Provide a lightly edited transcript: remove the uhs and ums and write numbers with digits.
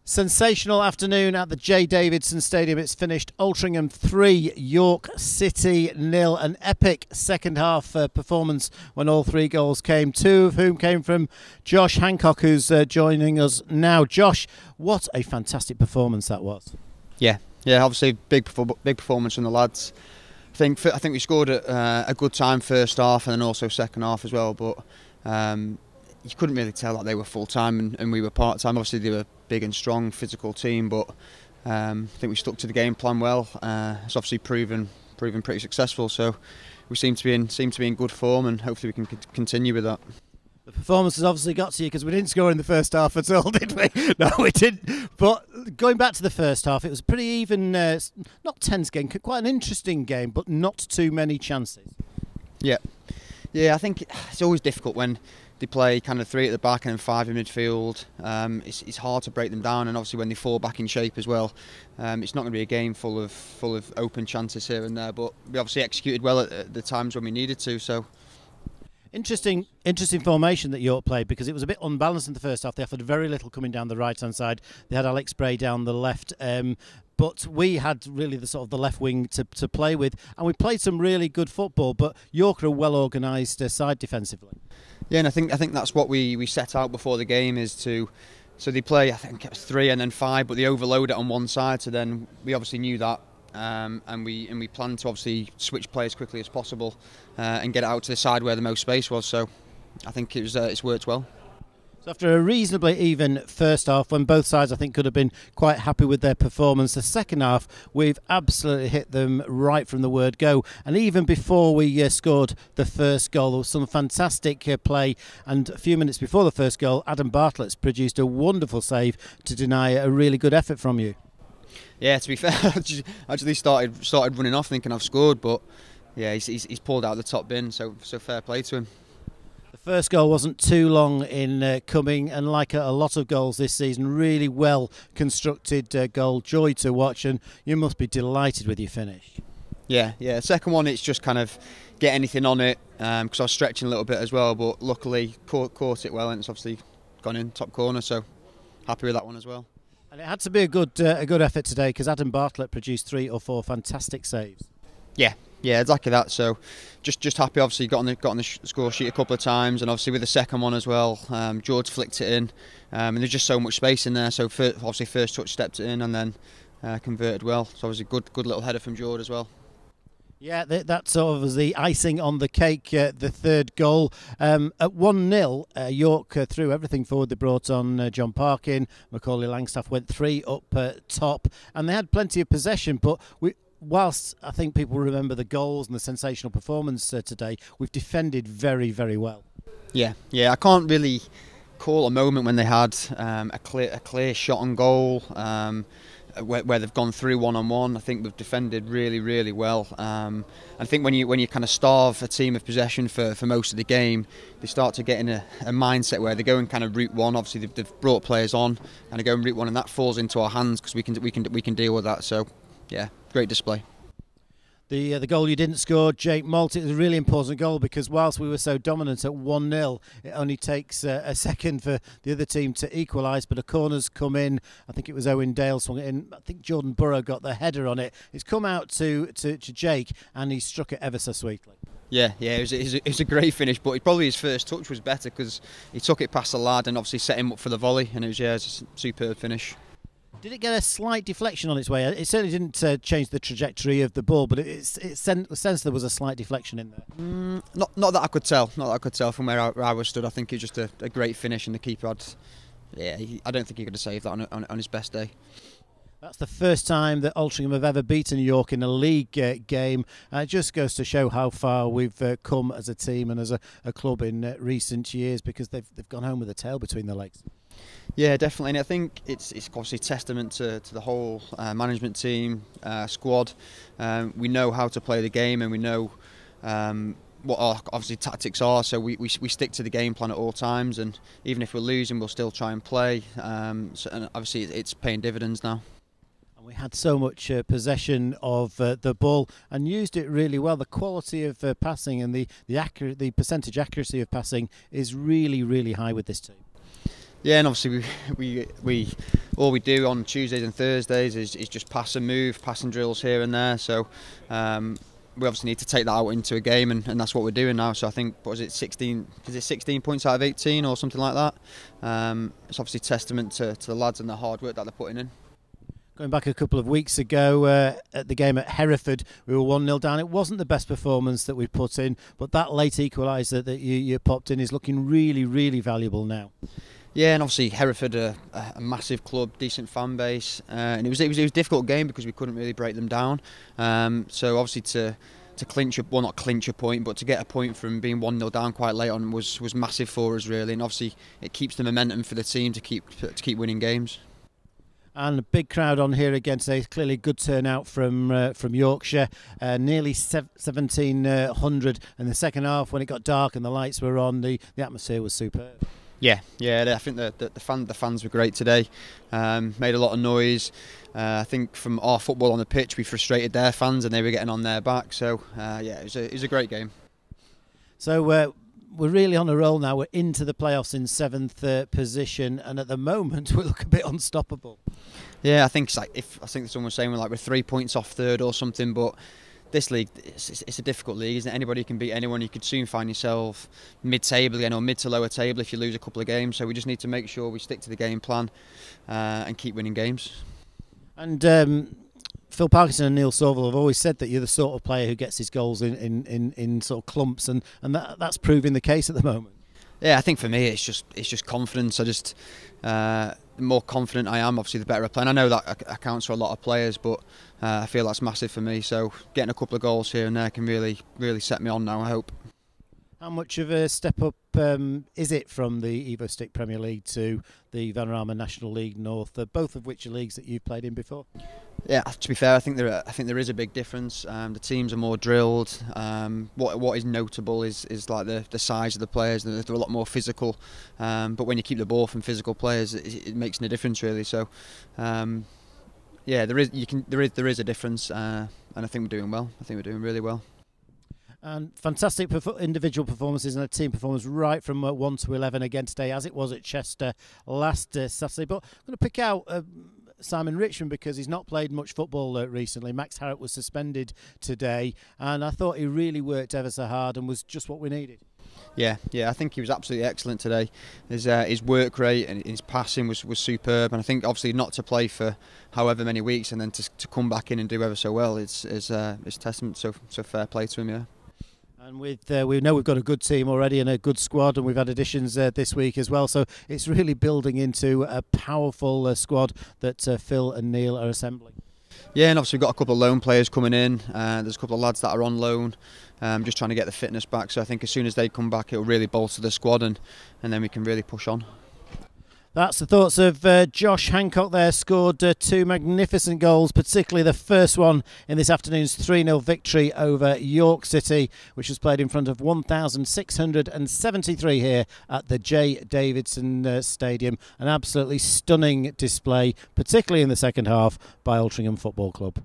Sensational afternoon at the J. Davidson Stadium. It's finished Altrincham 3, York City 0. An epic second half performance when all three goals came, two of whom came from Josh Hancock, who's joining us now. Josh, what a fantastic performance that was. Yeah, obviously big performance from the lads. I think we scored at a good time first half and then also second half as well, but you couldn't really tell that they were full time and we were part time. Obviously they were a big and strong physical team, but I think we stuck to the game plan well. It's obviously proven pretty successful, so we seem to be in good form, and hopefully we can continue with that. The performance has obviously got to you because we didn't score in the first half at all, did we? No, we didn't. But going back to the first half, it was a pretty even, not tense game, quite an interesting game, but not too many chances. Yeah, I think it's always difficult when they play kind of three at the back and then five in midfield. It's hard to break them down, and obviously when they fall back in shape as well, it's not going to be a game full of open chances here and there. But we obviously executed well at the times when we needed to. So interesting formation that York played, because it was a bit unbalanced in the first half. They offered very little coming down the right hand side. They had Alex Bray down the left. But we had really the left wing to play with, and we played some really good football. But York are a well organised side defensively. Yeah, and I think that's what we set out before the game is to. So they play, I think it was 3 and then 5, but they overload it on one side. So then we obviously knew that, and we planned to obviously switch play as quickly as possible and get it out to the side where the most space was. So I think it's worked well. So after a reasonably even first half, when both sides I think could have been quite happy with their performance, the second half we've absolutely hit them right from the word go. And even before we scored the first goal, there was some fantastic play, and a few minutes before the first goal, Adam Bartlett's produced a wonderful save to deny a really good effort from you. Yeah, to be fair, I actually started running off thinking I've scored, but yeah, he's pulled out the top bin, so fair play to him. The first goal wasn't too long in coming, and like a lot of goals this season, really well constructed goal, joy to watch, and you must be delighted with your finish. Yeah. Second one, it's just kind of get anything on it, because I was stretching a little bit as well, but luckily caught it well, and it's obviously gone in top corner, so happy with that one as well. And it had to be a good effort today, because Adam Bartlett produced 3 or 4 fantastic saves. Yeah, exactly that. So, just happy. Obviously, got on the score sheet a couple of times, and obviously with the second one as well, George flicked it in, and there's just so much space in there. So, obviously, first touch stepped it in, and then converted well. So, obviously, good little header from George as well. Yeah, that sort of was the icing on the cake, the third goal. At 1-0, York threw everything forward. They brought on John Parkin, Macaulay Langstaff went 3 up top, and they had plenty of possession, but whilst I think people remember the goals and the sensational performance today, we've defended very, very well. Yeah, I can't really call a moment when they had a clear shot on goal where they've gone through one-on-one. I think we've defended really, really well. I think when you kind of starve a team of possession for most of the game, they start to get in a mindset where they go in kind of route one. Obviously, they've brought players on and they go in route one, and that falls into our hands because we can deal with that. So. Yeah, great display. The goal you didn't score, Jake Malt, it was a really important goal, because whilst we were so dominant at 1-0, it only takes a second for the other team to equalise, but a corner's come in. I think it was Owen Dale swung it in. I think Jordan Burrow got the header on it. It's come out to Jake, and he struck it ever so sweetly. Yeah, it was a great finish, but probably his first touch was better because he took it past the lad and obviously set him up for the volley, and it was a superb finish. Did it get a slight deflection on its way? It certainly didn't change the trajectory of the ball, but it sensed there was a slight deflection in there. Not that I could tell. Not that I could tell from where I was stood. I think it was just a great finish, and the keeper had. Yeah, I don't think he could have saved that on his best day. That's the first time that Altrincham have ever beaten York in a league game. It just goes to show how far we've come as a team and as a club in recent years, because they've gone home with a tail between their legs. Yeah, definitely, and I think it's obviously testament to the whole management team, squad. We know how to play the game, and we know what our obviously tactics are. So we stick to the game plan at all times, and even if we're losing, we'll still try and play. And obviously, it's paying dividends now. And we had so much possession of the ball and used it really well. The quality of passing and the percentage accuracy of passing is really, really high with this team. Yeah, and obviously we all we do on Tuesdays and Thursdays is just pass and move, passing drills here and there. So we obviously need to take that out into a game, and that's what we're doing now. So I think, what was it, 16? Is it 16 points out of 18 or something like that? It's obviously testament to the lads and the hard work that they're putting in. Going back a couple of weeks ago at the game at Hereford, we were 1-0 down. It wasn't the best performance that we put in, but that late equaliser that you popped in is looking really, really valuable now. Yeah, and obviously Hereford are a massive club, decent fan base, and it was a difficult game because we couldn't really break them down. So obviously to clinch not clinch a point, but to get a point from being 1-0 down quite late on was massive for us, really. And obviously it keeps the momentum for the team to keep winning games. And a big crowd on here again today. Clearly good turnout from Yorkshire. Nearly 1,700 in the second half. When it got dark and the lights were on, the atmosphere was superb. Yeah, I think the fans were great today. Made a lot of noise. I think from our football on the pitch, we frustrated their fans, and they were getting on their back. So yeah, it was a great game. So we're really on a roll now. We're into the playoffs in 7th position, and at the moment we look a bit unstoppable. Yeah, I think it's like, I think someone was saying we're 3 points off third or something, but this league, it's a difficult league, isn't it? Anybody can beat anyone. You could soon find yourself mid-table again, or mid to lower table if you lose a couple of games. So we just need to make sure we stick to the game plan and keep winning games. And Phil Parkinson and Neil Sorville have always said that you're the sort of player who gets his goals in sort of clumps, and that's proving the case at the moment. Yeah, I think for me it's just confidence. The more confident I am, obviously the better I play. And I know that accounts for a lot of players, but I feel that's massive for me. So getting a couple of goals here and there can really set me on now, I hope. How much of a step up is it from the Evo Stick Premier League to the Vanarama National League North, both of which are leagues that you've played in before? Yeah, to be fair, I think there is a big difference. The teams are more drilled. What is notable is like the size of the players. They're a lot more physical. But when you keep the ball from physical players, it makes no difference really. So yeah, there is a difference, and I think we're doing well. I think we're doing really well. And fantastic individual performances and a team performance right from 1 to 11 again today, as it was at Chester last Saturday. But I'm going to pick out Simon Richmond because he's not played much football recently. Max Harrop was suspended today, and I thought he really worked ever so hard and was just what we needed. Yeah, I think he was absolutely excellent today. His work rate and his passing was superb, and I think obviously not to play for however many weeks and then to come back in and do ever so well is testament. So fair play to him, yeah. And we know we've got a good team already and a good squad, and we've had additions this week as well. So it's really building into a powerful squad that Phil and Neil are assembling. Yeah, and obviously we've got a couple of loan players coming in. There's a couple of lads that are on loan, just trying to get the fitness back. So I think as soon as they come back, it'll really bolster the squad, and then we can really push on. That's the thoughts of Josh Hancock there. Scored 2 magnificent goals, particularly the first one in this afternoon's 3-0 victory over York City, which was played in front of 1,673 here at the J. Davidson Stadium. An absolutely stunning display, particularly in the second half, by Altrincham Football Club.